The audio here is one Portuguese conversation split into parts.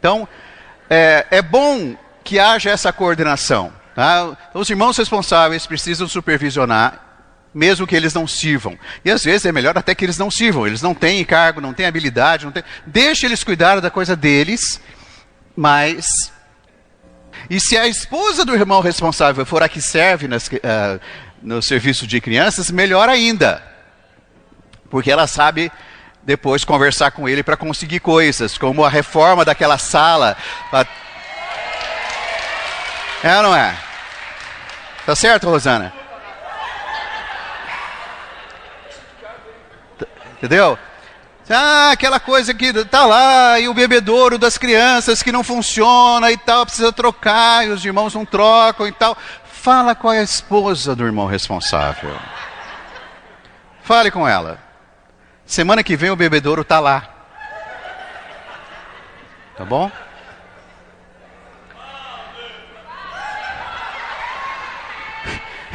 Então, é bom que haja essa coordenação. Tá? Os irmãos responsáveis precisam supervisionar, mesmo que eles não sirvam. E às vezes é melhor até que eles não sirvam. Eles não têm cargo, não têm habilidade. Deixa eles cuidar da coisa deles, mas... E se a esposa do irmão responsável for a que serve no serviço de crianças, melhor ainda. Porque ela sabe depois conversar com ele para conseguir coisas, como a reforma daquela sala. É ou não é? Tá certo, Rosana? Entendeu? Aquela coisa que tá lá, e o bebedouro das crianças que não funciona e tal, precisa trocar, e os irmãos não trocam e tal. Fala com a esposa do irmão responsável. Fale com ela. Semana que vem o bebedouro tá lá. Tá bom?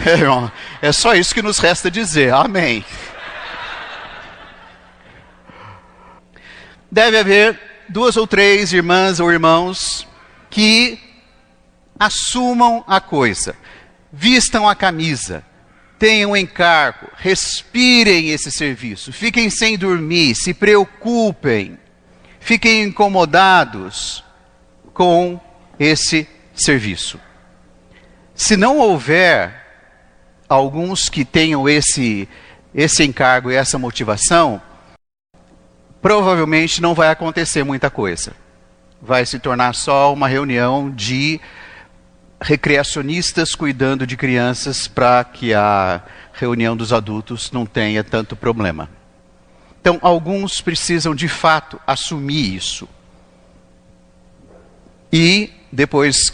Irmão, é só isso que nos resta dizer. Amém. Deve haver 2 ou 3 irmãs ou irmãos que assumam a coisa, vistam a camisa, tenham encargo, respirem esse serviço, fiquem sem dormir, se preocupem, fiquem incomodados com esse serviço. Se não houver alguns que tenham esse encargo e essa motivação, provavelmente não vai acontecer muita coisa. Vai se tornar só uma reunião de recreacionistas cuidando de crianças para que a reunião dos adultos não tenha tanto problema. Então, alguns precisam de fato assumir isso. E depois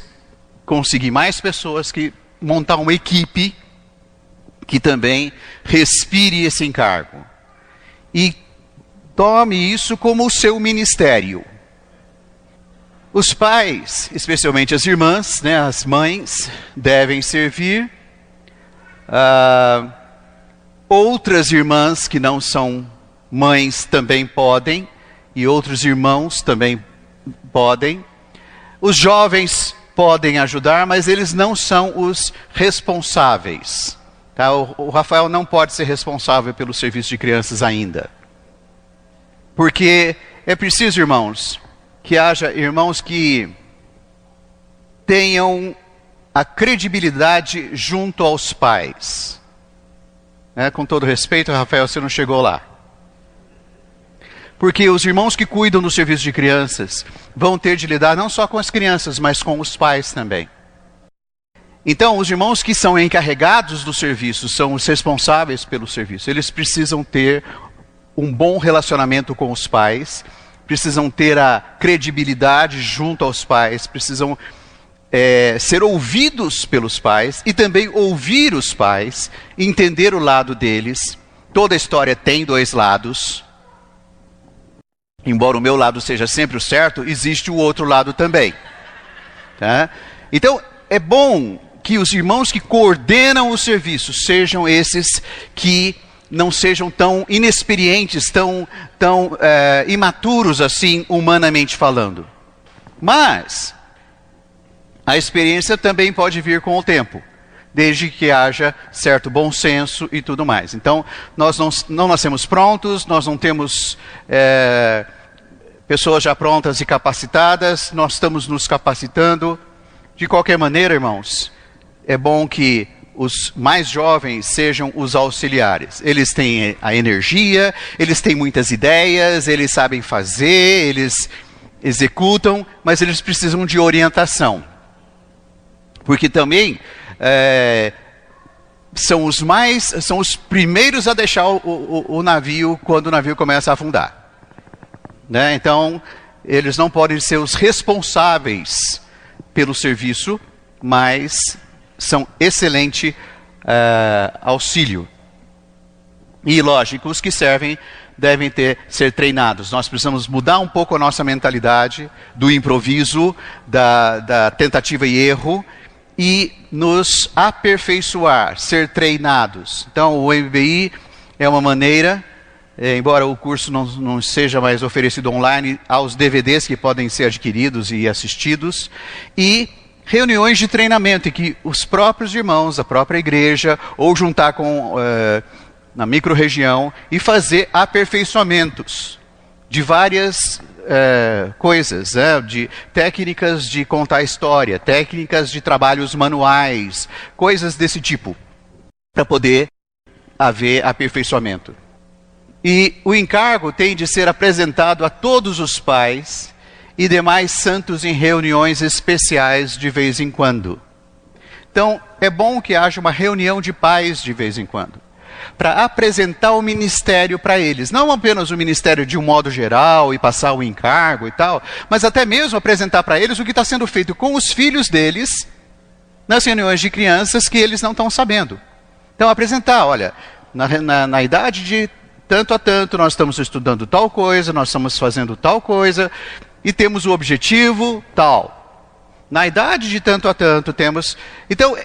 conseguir mais pessoas que montar uma equipe que também respire esse encargo. E tome isso como o seu ministério. Os pais, especialmente as irmãs, né, as mães, devem servir. Outras irmãs que não são mães também podem. E outros irmãos também podem. Os jovens podem ajudar, mas eles não são os responsáveis. Tá? O Rafael não pode ser responsável pelo serviço de crianças ainda. Porque é preciso, irmãos, que haja irmãos que tenham a credibilidade junto aos pais. Com todo respeito, Rafael, você não chegou lá. Porque os irmãos que cuidam do serviço de crianças vão ter de lidar não só com as crianças, mas com os pais também. Então, os irmãos que são encarregados do serviço, são os responsáveis pelo serviço, eles precisam ter um bom relacionamento com os pais, precisam ter a credibilidade junto aos pais, precisam ser ouvidos pelos pais e também ouvir os pais, entender o lado deles. Toda história tem 2 lados. Embora o meu lado seja sempre o certo, existe o outro lado também. Tá? Então, é bom que os irmãos que coordenam o serviço sejam esses que não sejam tão inexperientes, tão imaturos assim, humanamente falando. Mas a experiência também pode vir com o tempo, desde que haja certo bom senso e tudo mais. Então, nós não nascemos prontos, nós não temos pessoas já prontas e capacitadas, nós estamos nos capacitando. De qualquer maneira, irmãos, é bom que os mais jovens sejam os auxiliares. Eles têm a energia, eles têm muitas ideias, eles sabem fazer, eles executam, mas eles precisam de orientação. Porque também são os primeiros a deixar o navio quando o navio começa a afundar. Né? Então, eles não podem ser os responsáveis pelo serviço, mas são excelente auxílio. E lógico, os que servem devem ser treinados. Nós precisamos mudar um pouco a nossa mentalidade do improviso, da tentativa e erro, e nos aperfeiçoar, ser treinados. Então, o MBI é uma maneira embora o curso não seja mais oferecido online, aos DVDs que podem ser adquiridos e assistidos, e reuniões de treinamento em que os próprios irmãos, a própria igreja, ou juntar na micro-região e fazer aperfeiçoamentos de várias coisas, de técnicas de contar história, técnicas de trabalhos manuais, coisas desse tipo, para poder haver aperfeiçoamento. E o encargo tem de ser apresentado a todos os pais e demais santos em reuniões especiais de vez em quando. Então, é bom que haja uma reunião de pais de vez em quando, para apresentar o ministério para eles. Não apenas o ministério de um modo geral e passar o encargo e tal, mas até mesmo apresentar para eles o que está sendo feito com os filhos deles nas reuniões de crianças que eles não estão sabendo. Então, apresentar, olha, na idade de tanto a tanto, nós estamos estudando tal coisa, nós estamos fazendo tal coisa, e temos o objetivo tal. Na idade de tanto a tanto temos... Então,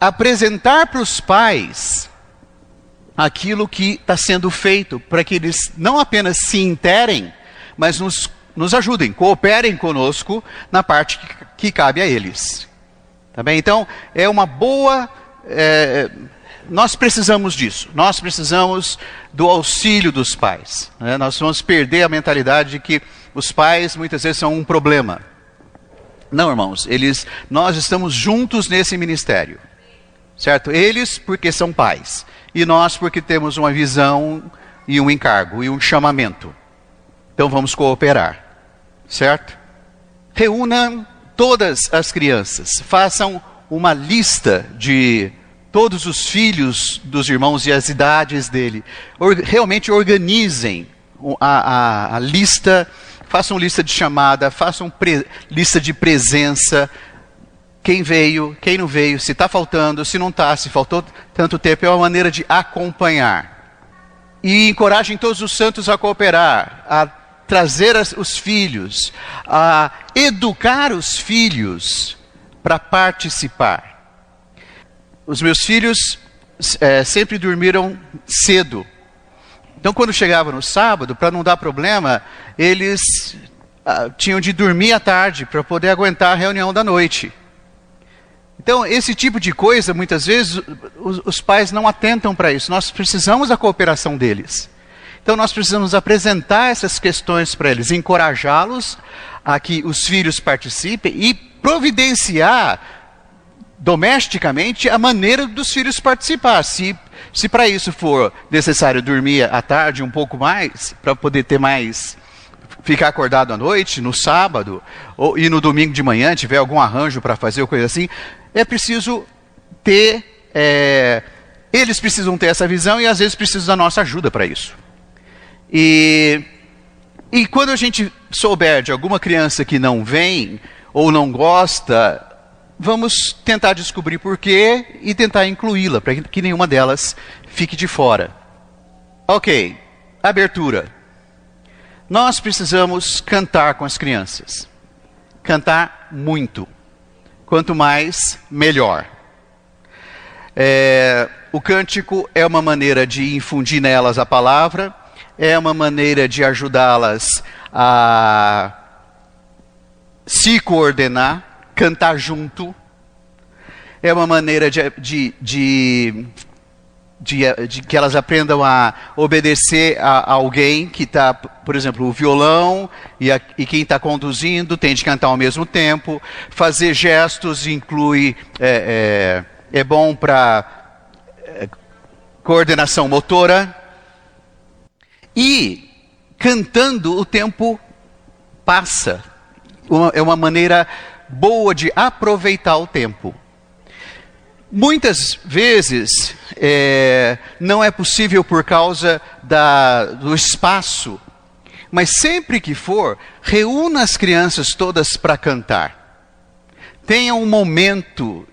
apresentar para os pais aquilo que está sendo feito, para que eles não apenas se interem, mas nos ajudem, cooperem conosco na parte que cabe a eles. Tá bem? Então, é uma boa... nós precisamos disso, nós precisamos do auxílio dos pais. Né? Nós vamos perder a mentalidade de que os pais muitas vezes são um problema. Não, irmãos, nós estamos juntos nesse ministério, certo? Eles porque são pais, e nós porque temos uma visão e um encargo e um chamamento. Então vamos cooperar, certo? Reúnam todas as crianças, façam uma lista de todos os filhos dos irmãos e as idades dele. Realmente organizem a lista, façam lista de chamada, façam lista de presença, quem veio, quem não veio, se está faltando, se não está, se faltou tanto tempo, é uma maneira de acompanhar. E encorajem todos os santos a cooperar, a trazer os filhos, a educar os filhos para participar. Os meus filhos sempre dormiram cedo. Então, quando chegava no sábado, para não dar problema, eles tinham de dormir à tarde para poder aguentar a reunião da noite. Então, esse tipo de coisa, muitas vezes, os pais não atentam para isso. Nós precisamos da cooperação deles. Então, nós precisamos apresentar essas questões para eles, encorajá-los a que os filhos participem e providenciar domesticamente a maneira dos filhos participar. Se para isso for necessário dormir à tarde um pouco mais, para poder ter mais, ficar acordado à noite, no sábado, e no domingo de manhã, tiver algum arranjo para fazer ou coisa assim, é preciso ter, eles precisam ter essa visão e às vezes precisam da nossa ajuda para isso. E quando a gente souber de alguma criança que não vem ou não gosta, vamos tentar descobrir por quê e tentar incluí-la, para que nenhuma delas fique de fora. Ok, abertura. Nós precisamos cantar com as crianças. Cantar muito. Quanto mais, melhor. O cântico é uma maneira de infundir nelas a palavra, é uma maneira de ajudá-las a se coordenar, cantar junto. É uma maneira de que elas aprendam a obedecer a alguém que está, por exemplo, o violão e quem está conduzindo tem de cantar ao mesmo tempo. Fazer gestos inclui, é bom para coordenação motora. E cantando o tempo passa. É uma maneira boa de aproveitar o tempo. Muitas vezes não é possível por causa do espaço, mas sempre que for, reúna as crianças todas para cantar. Tenha um momento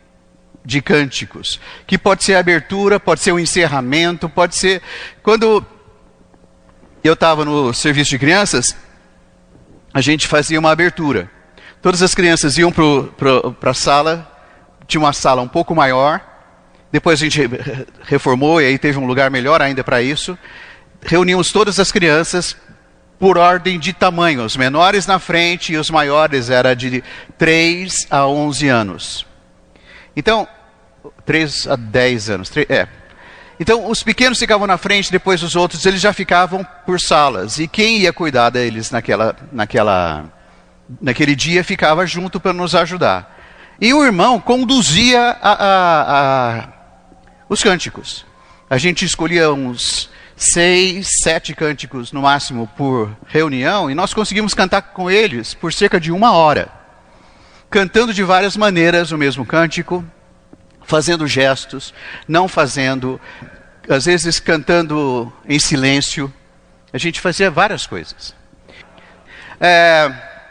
de cânticos, que pode ser a abertura, pode ser o encerramento, pode ser... Quando eu estava no serviço de crianças, a gente fazia uma abertura. Todas as crianças iam para a sala, tinha uma sala um pouco maior, depois a gente reformou e aí teve um lugar melhor ainda para isso. Reunimos todas as crianças por ordem de tamanho, os menores na frente e os maiores era de 3 a 11 anos. Então, 3 a 10 anos, Então, os pequenos ficavam na frente, depois os outros, eles já ficavam por salas. E quem ia cuidar deles naquele dia ficava junto para nos ajudar. E o irmão conduzia os cânticos. A gente escolhia uns 6, 7 cânticos no máximo por reunião, e nós conseguimos cantar com eles por cerca de 1 hora. Cantando de várias maneiras o mesmo cântico, fazendo gestos, não fazendo, às vezes cantando em silêncio. A gente fazia várias coisas.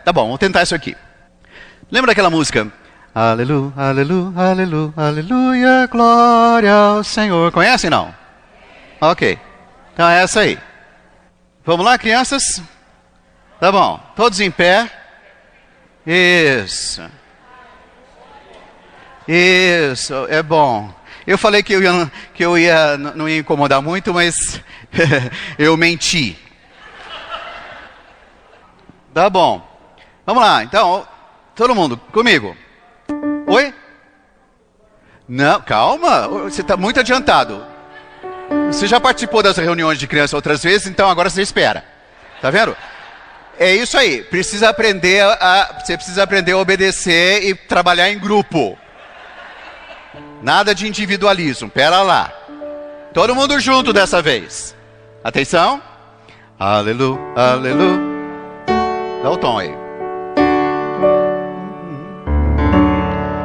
Tá bom, vamos tentar isso aqui. Lembra daquela música? Aleluia, aleluia, aleluia, aleluia, glória ao Senhor. Conhecem, não? Ok. Então é essa aí. Vamos lá, crianças? Tá bom. Todos em pé. Isso. Isso, é bom. Eu falei que não ia incomodar muito, mas eu menti. Tá bom. Vamos lá, então, todo mundo, comigo. Oi? Não, calma, você está muito adiantado. Você já participou das reuniões de criança outras vezes, então agora você espera. Tá vendo? É isso aí, você precisa aprender a obedecer e trabalhar em grupo. Nada de individualismo, pera lá. Todo mundo junto dessa vez. Atenção. Aleluia, aleluia. Dá o tom aí.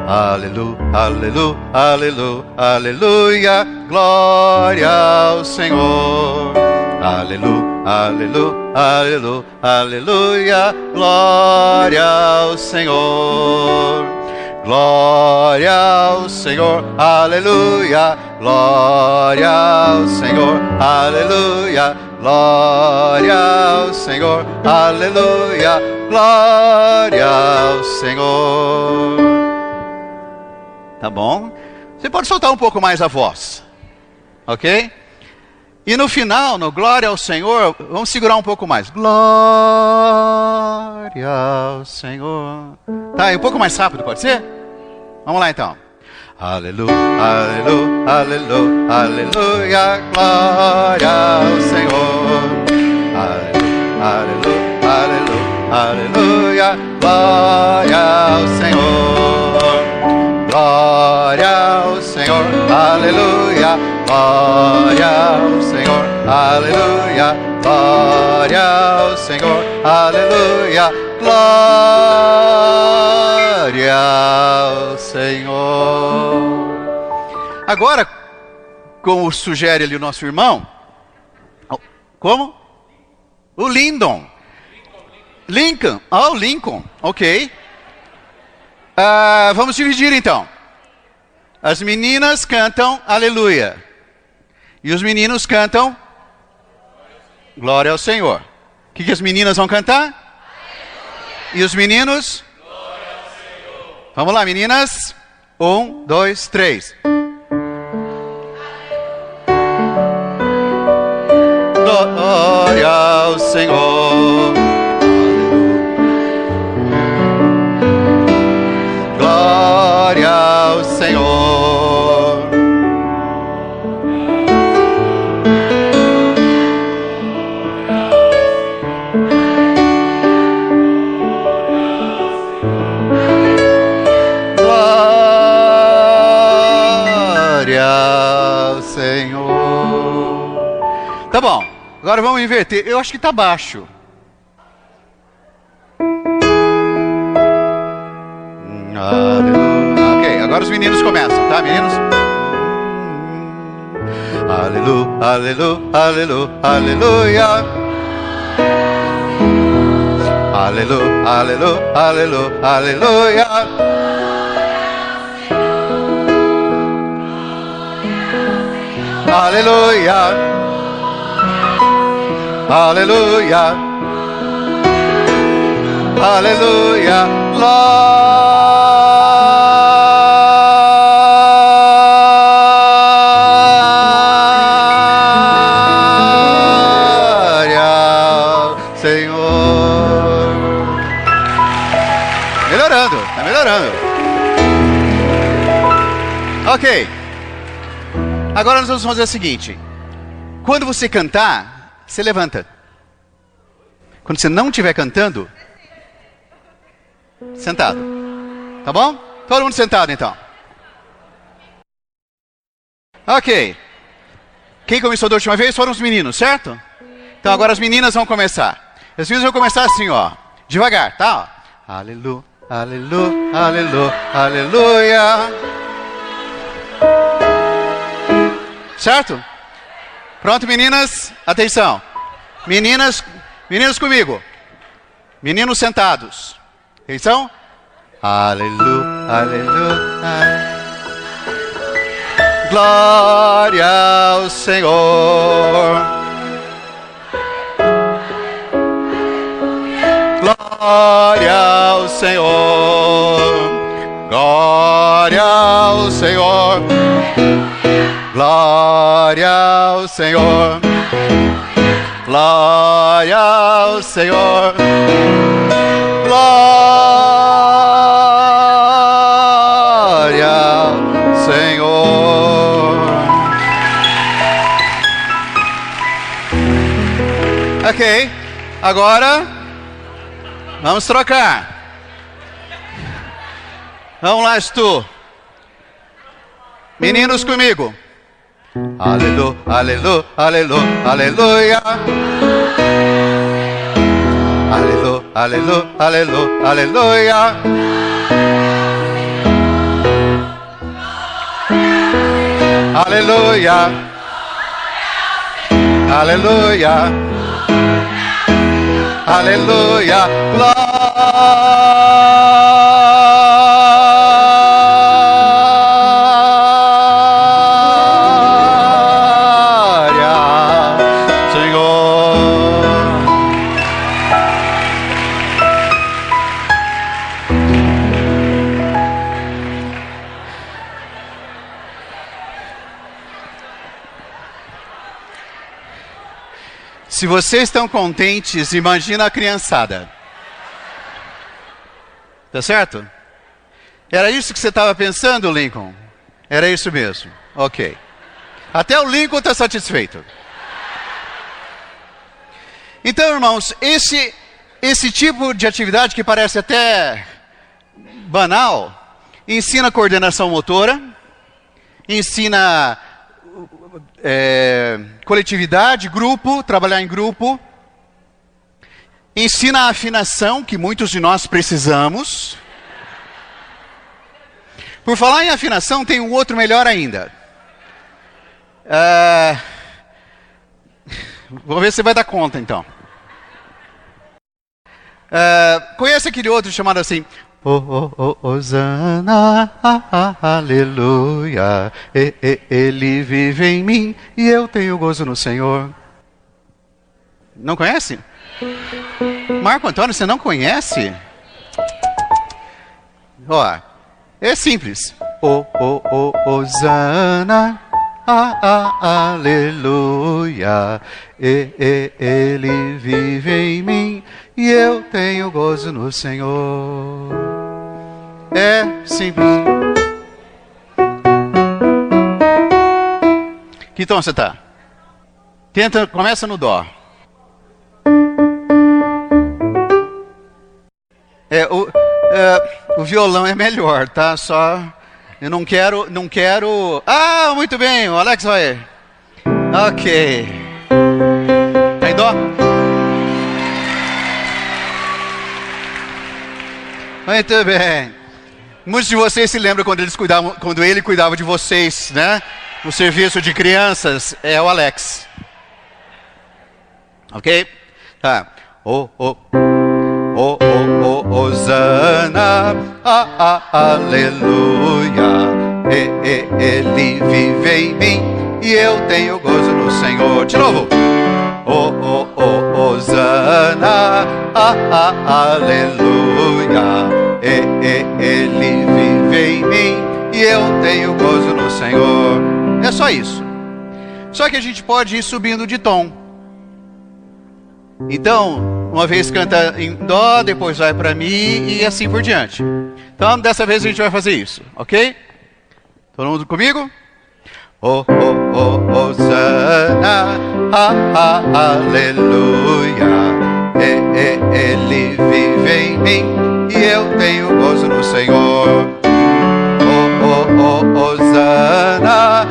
Aleluia, aleluia, aleluia, aleluia, glória ao Senhor. Aleluia, aleluia, aleluia, aleluia, glória ao Senhor. Glória ao Senhor, aleluia, glória ao Senhor, aleluia, glória ao Senhor, aleluia, glória ao Senhor. Tá bom? Você pode soltar um pouco mais a voz, ok? E no final, no glória ao Senhor, vamos segurar um pouco mais. Glória ao Senhor. Tá, e um pouco mais rápido, pode ser? Vamos lá então. Aleluia, aleluia, aleluia, aleluia, glória ao Senhor. Aleluia, aleluia, aleluia, glória ao Senhor. Glória ao Senhor, aleluia, glória ao Senhor, aleluia, glória ao Senhor, aleluia, glória ao Senhor. Agora, como sugere ali o nosso irmão, como? O Lincoln, ok. Vamos dividir então. As meninas cantam aleluia. E os meninos cantam glória ao Senhor. O que as meninas vão cantar? Aleluia. E os meninos? Glória ao Senhor. Vamos lá, meninas. 1, 2, 3. Glória ao Senhor. Glória ao Senhor. Glória ao Senhor. Tá bom, agora vamos inverter. Eu acho que tá baixo. Aleluia. Ok, agora os meninos começam, tá, meninos? Aleluia, aleluia, aleluia, aleluia. Aleluia, aleluia, aleluia, aleluia. Aleluia. Aleluia. Aleluia. melhorando, tá melhorando. Ok. Agora nós vamos fazer o seguinte. Quando você cantar, você levanta. Quando você não estiver cantando, sentado. Tá bom? Todo mundo sentado então. Ok. Quem começou da última vez foram os meninos, certo? Então agora as meninas vão começar. As meninas vão começar assim, ó. Devagar, tá? Ó. Aleluia, aleluia, aleluia, aleluia. Certo? Pronto, meninas? Atenção. Meninas comigo. Meninos sentados. Atenção. Aleluia, aleluia. Glória ao Senhor. Glória ao Senhor. Glória ao Senhor. Glória ao Senhor. Glória ao Senhor. Glória ao Senhor. Ok, agora vamos trocar. Vamos lá, Stu. Meninos comigo. Aleluia, aleluia, aleluia, aleluia. Aleluia, aleluia, aleluia, aleluia. Aleluia. Aleluia. Aleluia. Se vocês estão contentes, imagina a criançada. Tá certo? Era isso que você estava pensando, Lincoln? Era isso mesmo. Ok. Até o Lincoln está satisfeito. Então, irmãos, esse tipo de atividade que parece até banal, ensina coordenação motora, ensina coletividade, grupo, trabalhar em grupo, ensina a afinação, que muitos de nós precisamos. Por falar em afinação, tem um outro melhor ainda. Vou ver se você vai dar conta, então. Conhece aquele outro chamado assim? Hosana, aleluia, ele vive em mim e eu tenho gozo no Senhor. Não conhece? Marco Antônio, você não conhece? Ó, é simples. Hosana, aleluia, ele vive em mim e eu tenho gozo no Senhor. É simples. Que tom você está? Começa no dó. O violão é melhor, tá? Só eu não quero. Ah, muito bem, o Alex vai. Ok. Tá em dó? Muito bem. Muitos de vocês se lembram quando ele cuidava de vocês, né? No serviço de crianças, é o Alex. Ok? Tá. Hosana, aleluia, ele vive em mim e eu tenho gozo no Senhor. De novo. Hosana, aleluia, ele vive em mim e eu tenho gozo no Senhor. É só isso. Só que a gente pode ir subindo de tom. Então, uma vez canta em dó, depois vai para mi e assim por diante. Então, dessa vez a gente vai fazer isso, ok? Todo mundo comigo? Oh, oh, oh, Hosana, aleluia. Ele vive em mim e eu tenho gozo no Senhor. Oh, oh, oh, Hosana,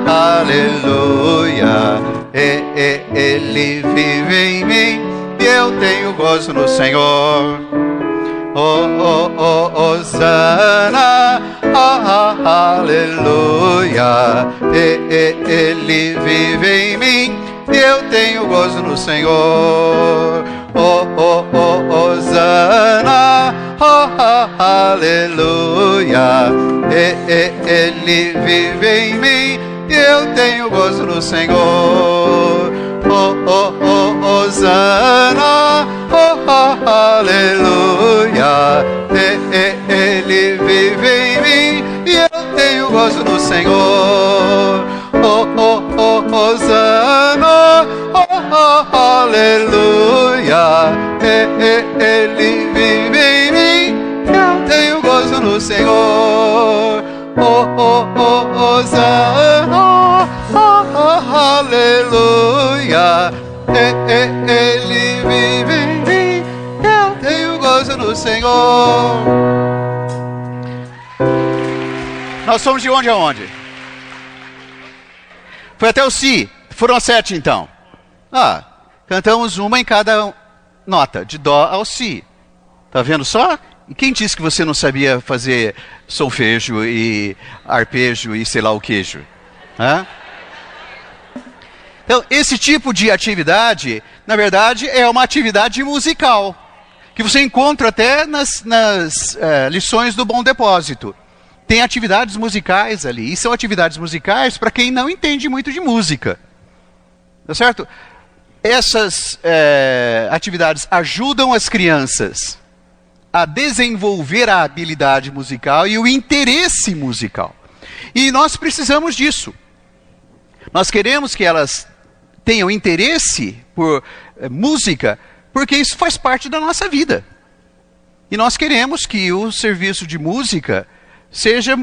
aleluia. Ele vive em mim e eu tenho gozo no Senhor. Oh, oh, oh, Hosana, aleluia. Ele vive em mim e eu tenho gozo no Senhor. Oh, oh, oh, Hosana, aleluia. Ele vive em mim e eu tenho gozo no Senhor. Oh, oh, oh, Hosana, aleluia. Ele vive em mim e eu tenho gozo no Senhor. Oh, oh, oh, Hosana, aleluia. Ele vive em mim e eu tenho gozo no Senhor. Oh, oh, oh, Hosana, aleluia. Ele vive em mim, eu tenho gozo no Senhor. Nós somos de onde a onde? Foi até o si. Foram 7 então. Cantamos uma em cada nota, de dó ao si. Tá vendo só? E quem disse que você não sabia fazer solfejo e arpejo e sei lá o queijo? Então, esse tipo de atividade, na verdade, é uma atividade musical, que você encontra até nas lições do Bom Depósito. Tem atividades musicais ali, e são atividades musicais para quem não entende muito de música. Tá certo? Essas atividades ajudam as crianças a desenvolver a habilidade musical e o interesse musical. E nós precisamos disso. Nós queremos que elas tenham interesse por música, porque isso faz parte da nossa vida. E nós queremos que o serviço de música seja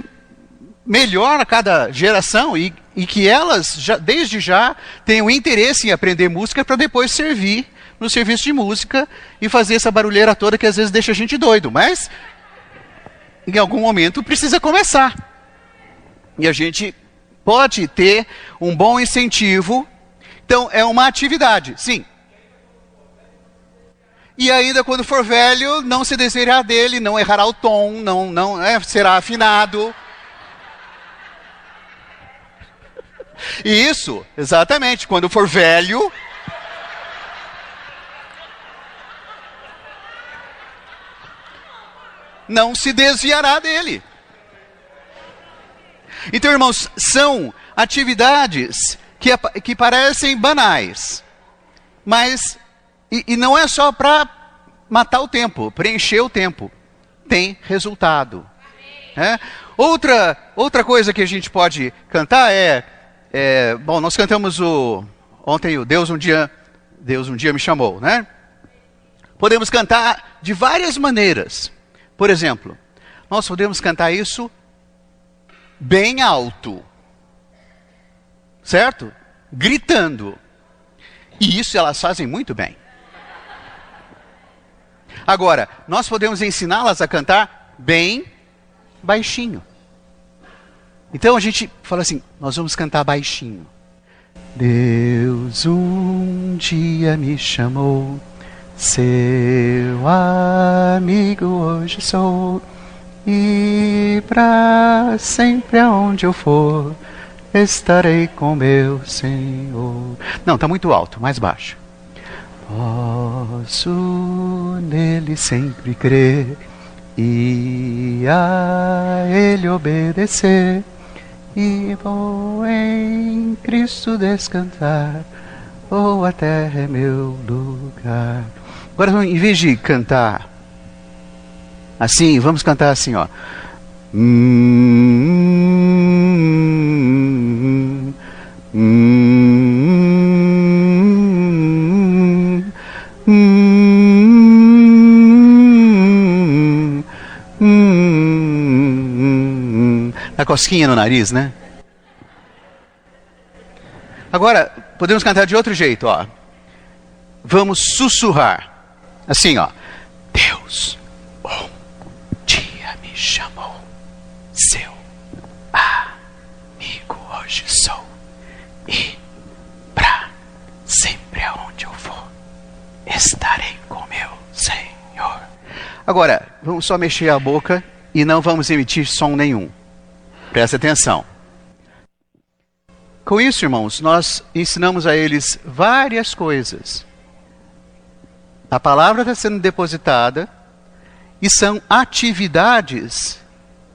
melhor a cada geração e que elas, desde já, tenham interesse em aprender música para depois servir no serviço de música e fazer essa barulheira toda que às vezes deixa a gente doido. Mas, em algum momento, precisa começar. E a gente pode ter um bom incentivo. Então, é uma atividade, sim. E ainda quando for velho, não se desviará dele, não errará o tom, não será afinado. E isso, exatamente, quando for velho, não se desviará dele. Então, irmãos, são atividades que parecem banais, mas e não é só para matar o tempo, preencher o tempo. Tem resultado. Outra coisa que a gente pode cantar bom, nós cantamos ontem o Deus um dia me chamou, né? Podemos cantar de várias maneiras. Por exemplo, nós podemos cantar isso bem alto, certo? Gritando. E isso elas fazem muito bem. Agora, nós podemos ensiná-las a cantar bem baixinho. Então a gente fala assim, nós vamos cantar baixinho. Deus um dia me chamou, seu amigo hoje sou, e para sempre aonde eu for, estarei com meu Senhor. Não, está muito alto, mais baixo. Posso nele sempre crer e a ele obedecer, e vou em Cristo descansar, a terra é meu lugar. Agora, em vez de cantar assim, vamos cantar assim, ó. Na cosquinha no nariz, né? Agora, podemos cantar de outro jeito, ó. Vamos sussurrar. Assim, ó. Deus, um dia me chamou, seu amigo hoje sou, e pra sempre aonde eu for, estarei com meu Senhor. Agora, vamos só mexer a boca e não vamos emitir som nenhum. Presta atenção. Com isso, irmãos, nós ensinamos a eles várias coisas. A palavra está sendo depositada e são atividades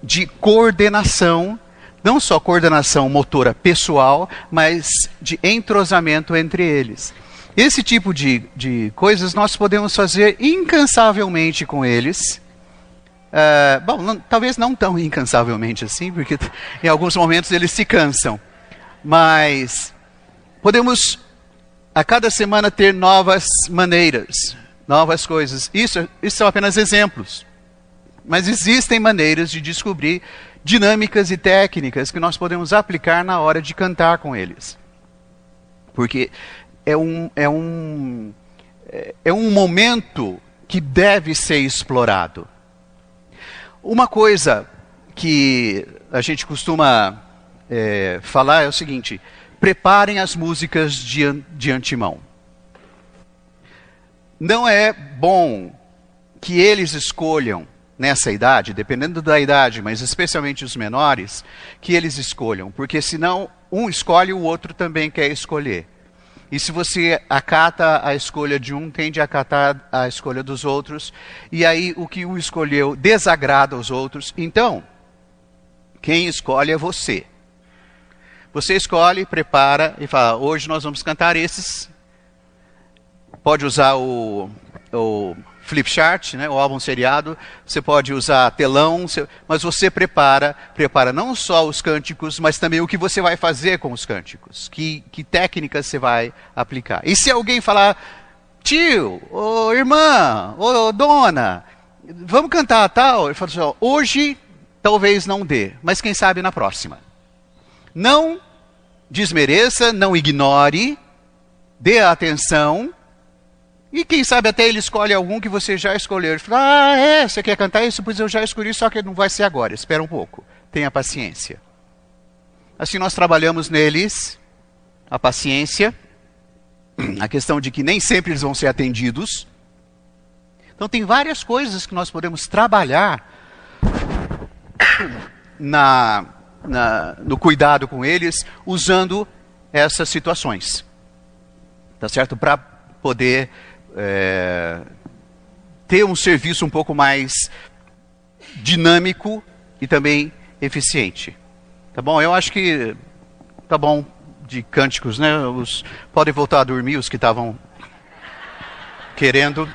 de coordenação, não só coordenação motora pessoal, mas de entrosamento entre eles. Esse tipo de coisas nós podemos fazer incansavelmente com eles. Talvez não tão incansavelmente assim, porque em alguns momentos eles se cansam. Mas podemos a cada semana ter novas maneiras, novas coisas. Isso são apenas exemplos. Mas existem maneiras de descobrir dinâmicas e técnicas que nós podemos aplicar na hora de cantar com eles. Porque é um momento que deve ser explorado. Uma coisa que a gente costuma falar é o seguinte: preparem as músicas de antemão. Não é bom que eles escolham nessa idade, dependendo da idade, mas especialmente os menores, que eles escolham, porque senão um escolhe, o outro também quer escolher. E se você acata a escolha de um, tende a acatar a escolha dos outros, e aí o que um escolheu desagrada os outros. Então, quem escolhe é você. Você escolhe, prepara e fala: hoje nós vamos cantar esses. Pode usar o flip chart, né, o álbum seriado. Você pode usar telão, mas você prepara não só os cânticos, mas também o que você vai fazer com os cânticos. Que técnicas você vai aplicar. E se alguém falar: tio, ô irmã, ô dona, vamos cantar tal? Ele fala assim: hoje talvez não dê, mas quem sabe na próxima. Não desmereça, não ignore, dê atenção, e quem sabe até ele escolhe algum que você já escolheu. Ele fala: você quer cantar isso? Pois eu já escolhi, só que não vai ser agora, espera um pouco, tenha paciência. Assim nós trabalhamos neles a paciência, a questão de que nem sempre eles vão ser atendidos. Então tem várias coisas que nós podemos trabalhar no cuidado com eles, usando essas situações, tá certo? Para poder ter um serviço um pouco mais dinâmico e também eficiente, tá bom? Eu acho que tá bom de cânticos, né? Podem voltar a dormir os que estavam querendo.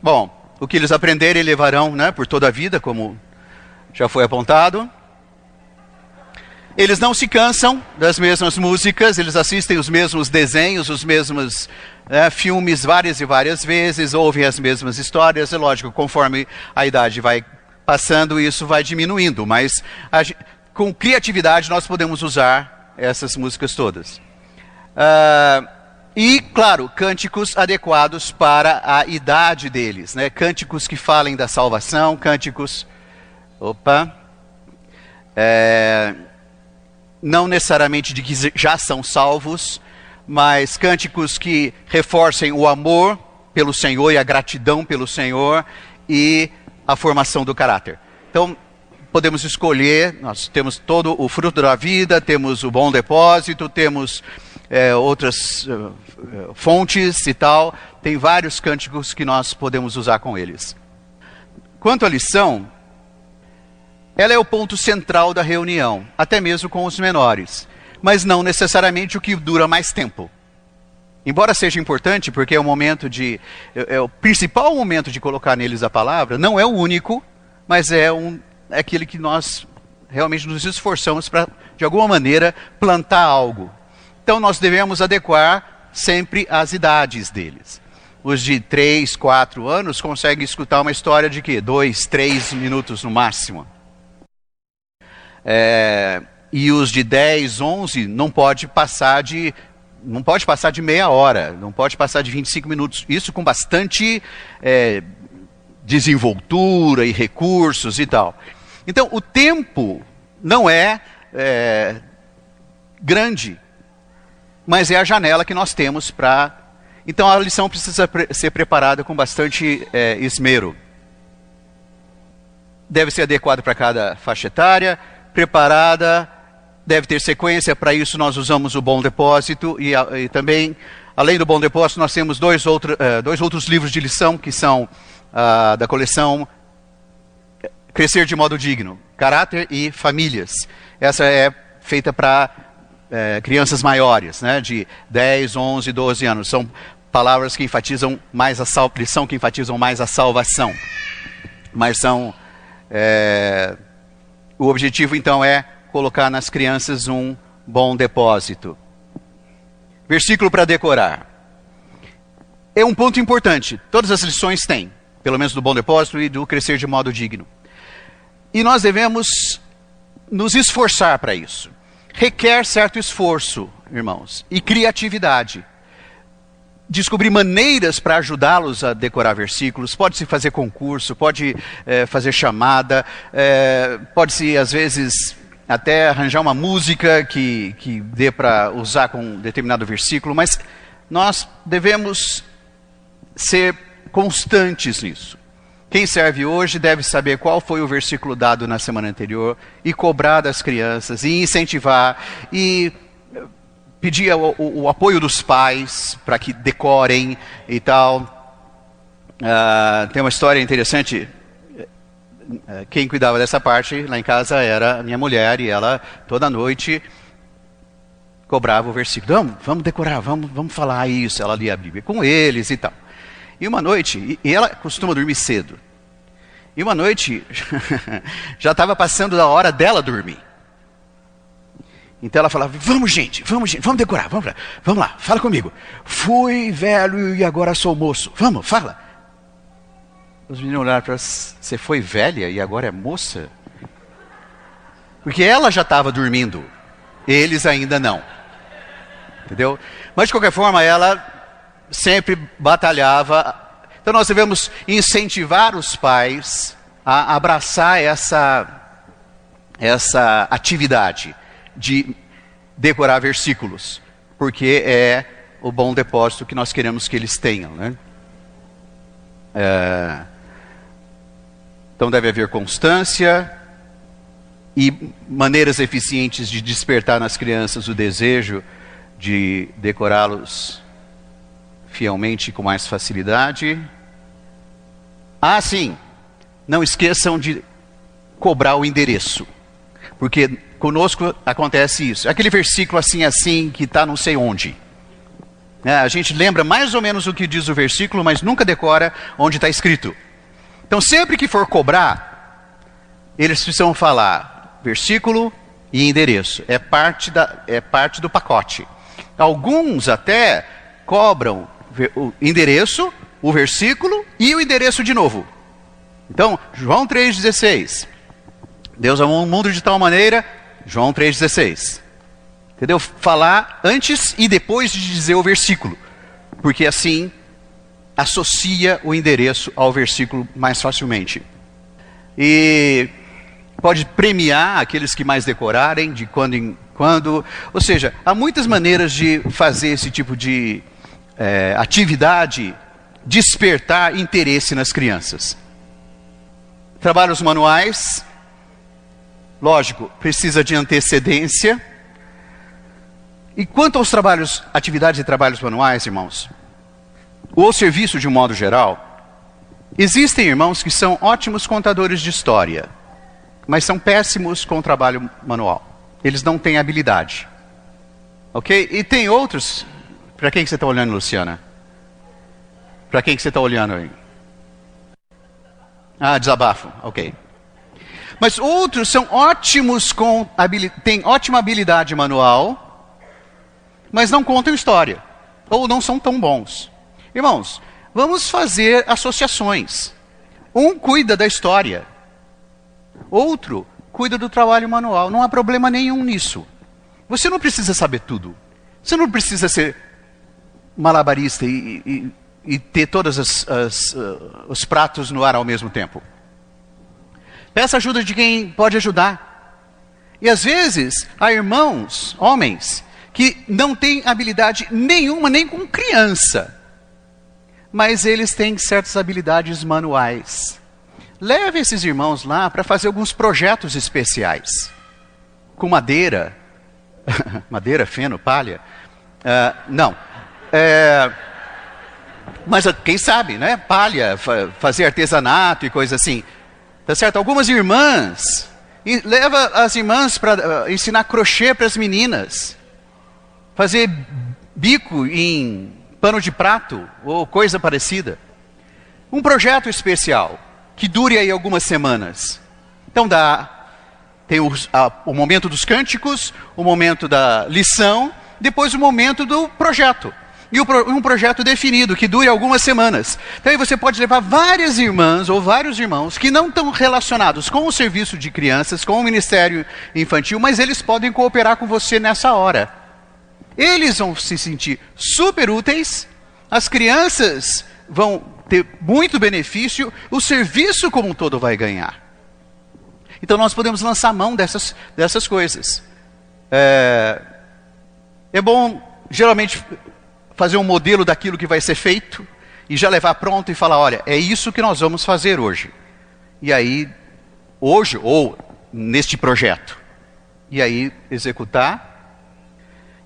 Bom, o que eles aprenderem levarão, né, por toda a vida, como já foi apontado. Eles não se cansam das mesmas músicas, eles assistem os mesmos desenhos, os mesmos filmes várias e várias vezes, ouvem as mesmas histórias. É lógico, conforme a idade vai passando, isso vai diminuindo, mas com criatividade nós podemos usar essas músicas todas. E, claro, cânticos adequados para a idade deles, né? Cânticos que falem da salvação, cânticos... não necessariamente de que já são salvos, mas cânticos que reforcem o amor pelo Senhor e a gratidão pelo Senhor e a formação do caráter. Então, podemos escolher, nós temos todo o fruto da vida, temos o bom depósito, temos outras fontes e tal. Tem vários cânticos que nós podemos usar com eles. Quanto à lição, ela é o ponto central da reunião, até mesmo com os menores, mas não necessariamente o que dura mais tempo. Embora seja importante, porque é o momento é o principal momento de colocar neles a palavra, não é o único, mas é aquele que nós realmente nos esforçamos para, de alguma maneira, plantar algo. Então nós devemos adequar sempre as idades deles. Os de 3, 4 anos conseguem escutar uma história de quê? 2, 3 minutos no máximo. E os de 10, 11 não pode passar de meia hora, não pode passar de 25 minutos. Isso com bastante desenvoltura e recursos e tal. Então, o tempo não é grande, mas é a janela que nós temos para... Então, a lição precisa ser preparada com bastante esmero. Deve ser adequada para cada faixa etária, preparada, deve ter sequência. Para isso, nós usamos o Bom Depósito e também, além do Bom Depósito, nós temos dois outros livros de lição que são da coleção Crescer de Modo Digno, Caráter e Famílias. Essa é feita para crianças maiores, né, de 10, 11, 12 anos. São palavras que enfatizam mais lição que enfatizam mais a salvação. Mas são... o objetivo, então, é colocar nas crianças um bom depósito. Versículo para decorar. É um ponto importante. Todas as lições têm, pelo menos do bom depósito e do crescer de modo digno. E nós devemos nos esforçar para isso. Requer certo esforço, irmãos, e criatividade. Descobrir maneiras para ajudá-los a decorar versículos. Pode-se fazer concurso, pode fazer chamada, pode-se, às vezes, até arranjar uma música que dê para usar com um determinado versículo, mas nós devemos ser constantes nisso. Quem serve hoje deve saber qual foi o versículo dado na semana anterior e cobrar das crianças, e incentivar, e pedir o apoio dos pais para que decorem e tal. Tem uma história interessante. Quem cuidava dessa parte lá em casa era a minha mulher, e ela toda noite cobrava o versículo. Vamos decorar, vamos falar isso. Ela lia a Bíblia com eles e tal. E uma noite, e ela costuma dormir cedo, e uma noite já estava passando da hora dela dormir. Então ela falava, vamos gente, vamos decorar, vamos lá, fala comigo. Fui velho e agora sou moço, vamos, fala. Os meninos olharam para ela, você foi velha e agora é moça? Porque ela já estava dormindo, eles ainda não. Entendeu? Mas de qualquer forma ela sempre batalhava. Então nós devemos incentivar os pais a abraçar essa atividade de decorar versículos, porque é o bom depósito que nós queremos que eles tenham, né? Então deve haver constância e maneiras eficientes de despertar nas crianças o desejo de decorá-los fielmente com mais facilidade. Sim, não esqueçam de cobrar o endereço, porque conosco acontece isso. Aquele versículo assim, que está não sei onde. A gente lembra mais ou menos o que diz o versículo, mas nunca decora onde está escrito. Então sempre que for cobrar, eles precisam falar versículo e endereço. É parte do pacote. Alguns até cobram o endereço, o versículo e o endereço de novo. Então, João 3,16. Deus amou o mundo de tal maneira, João 3,16. Entendeu? Falar antes e depois de dizer o versículo. Porque assim associa o endereço ao versículo mais facilmente. E pode premiar aqueles que mais decorarem de quando em quando. Ou seja, há muitas maneiras de fazer esse tipo de atividade despertar interesse nas crianças. Trabalhos manuais, lógico, precisa de antecedência. E quanto aos atividades e trabalhos manuais, irmãos, ou serviço de um modo geral, existem irmãos que são ótimos contadores de história, mas são péssimos com o trabalho manual. Eles não têm habilidade. Ok? E tem outros... Para quem que você está olhando, Luciana? Para quem que você está olhando aí? Desabafo. Ok. Mas outros são ótimos têm ótima habilidade manual, mas não contam história. Ou não são tão bons. Irmãos, Vamos fazer associações. Um cuida da história, outro cuida do trabalho manual. Não há problema nenhum nisso. Você não precisa saber tudo. Você não precisa ser malabarista e ter todos os pratos no ar ao mesmo tempo. Peça ajuda de quem pode ajudar. E às vezes, há irmãos, homens, que não têm habilidade nenhuma, nem com criança. Mas eles têm certas habilidades manuais. Leve esses irmãos lá para fazer alguns projetos especiais. Com madeira, madeira, feno, palha. Não. Mas quem sabe, né? Palha, fazer artesanato e coisa assim. Tá certo? Algumas irmãs, leva as irmãs para ensinar crochê para as meninas. Fazer bico em pano de prato ou coisa parecida. Um projeto especial que dure aí algumas semanas. Então tem o momento dos cânticos, o momento da lição, depois o momento do projeto. E um projeto definido, que dure algumas semanas. Então aí você pode levar várias irmãs ou vários irmãos que não estão relacionados com o serviço de crianças, com o ministério infantil, mas eles podem cooperar com você nessa hora. Eles vão se sentir super úteis, as crianças vão ter muito benefício, o serviço como um todo vai ganhar. Então nós podemos lançar mão dessas coisas. É bom, geralmente, fazer um modelo daquilo que vai ser feito e já levar pronto e falar, olha, é isso que nós vamos fazer hoje. E aí, hoje ou neste projeto. E aí, executar.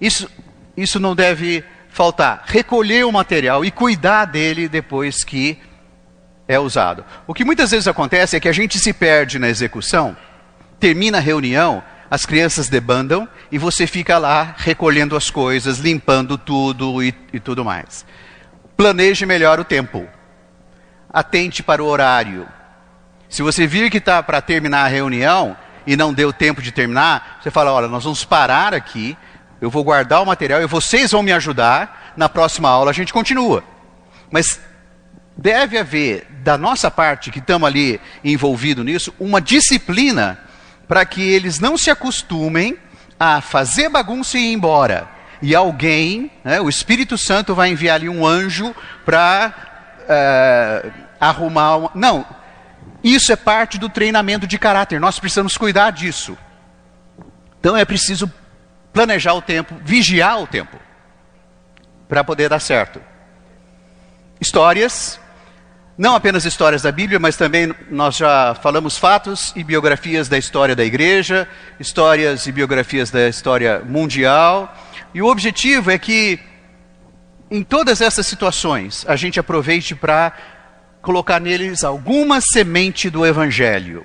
Isso não deve faltar. Recolher o material e cuidar dele depois que é usado. O que muitas vezes acontece é que a gente se perde na execução, termina a reunião, as crianças debandam e você fica lá recolhendo as coisas, limpando tudo e tudo mais. Planeje melhor o tempo. Atente para o horário. Se você vir que está para terminar a reunião e não deu tempo de terminar, você fala, olha, nós vamos parar aqui, eu vou guardar o material e vocês vão me ajudar, na próxima aula a gente continua. Mas deve haver, da nossa parte, que estamos ali envolvidos nisso, uma disciplina para que eles não se acostumem a fazer bagunça e ir embora. E alguém, né, o Espírito Santo vai enviar ali um anjo para arrumar... Não, isso é parte do treinamento de caráter. Nós precisamos cuidar disso. Então é preciso planejar o tempo, vigiar o tempo, para poder dar certo. Histórias. Não apenas histórias da Bíblia, mas também nós já falamos fatos e biografias da história da igreja, histórias e biografias da história mundial. E o objetivo é que, em todas essas situações, a gente aproveite para colocar neles alguma semente do Evangelho.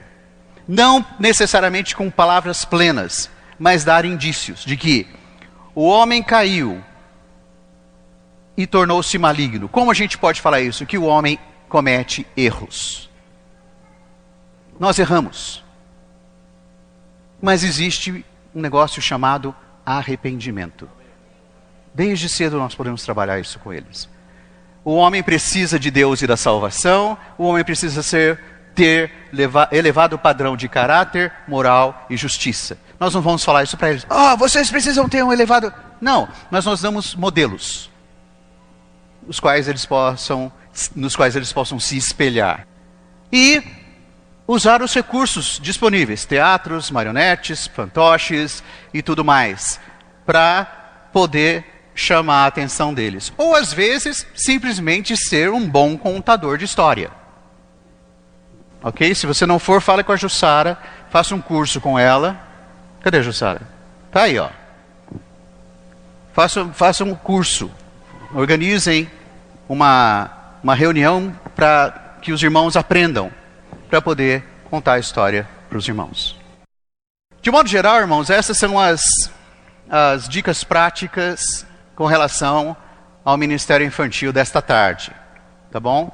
Não necessariamente com palavras plenas, mas dar indícios de que o homem caiu e tornou-se maligno. Como a gente pode falar isso? Que o homem comete erros. Nós erramos. Mas existe um negócio chamado arrependimento. Desde cedo nós podemos trabalhar isso com eles. O homem precisa de Deus e da salvação. O homem precisa ter elevado padrão de caráter, moral e justiça. Nós não vamos falar isso para eles. Vocês precisam ter um elevado... Não, mas nós damos modelos. Nos quais eles possam se espelhar. E usar os recursos disponíveis, teatros, marionetes, fantoches e tudo mais, para poder chamar a atenção deles. Ou às vezes, simplesmente ser um bom contador de história. Ok? Se você não for, fale com a Jussara, faça um curso com ela. Cadê a Jussara? Está aí, ó. Faça um curso. Organizem uma reunião para que os irmãos aprendam, para poder contar a história para os irmãos. De modo geral, irmãos, essas são as dicas práticas com relação ao ministério infantil desta tarde. Tá bom?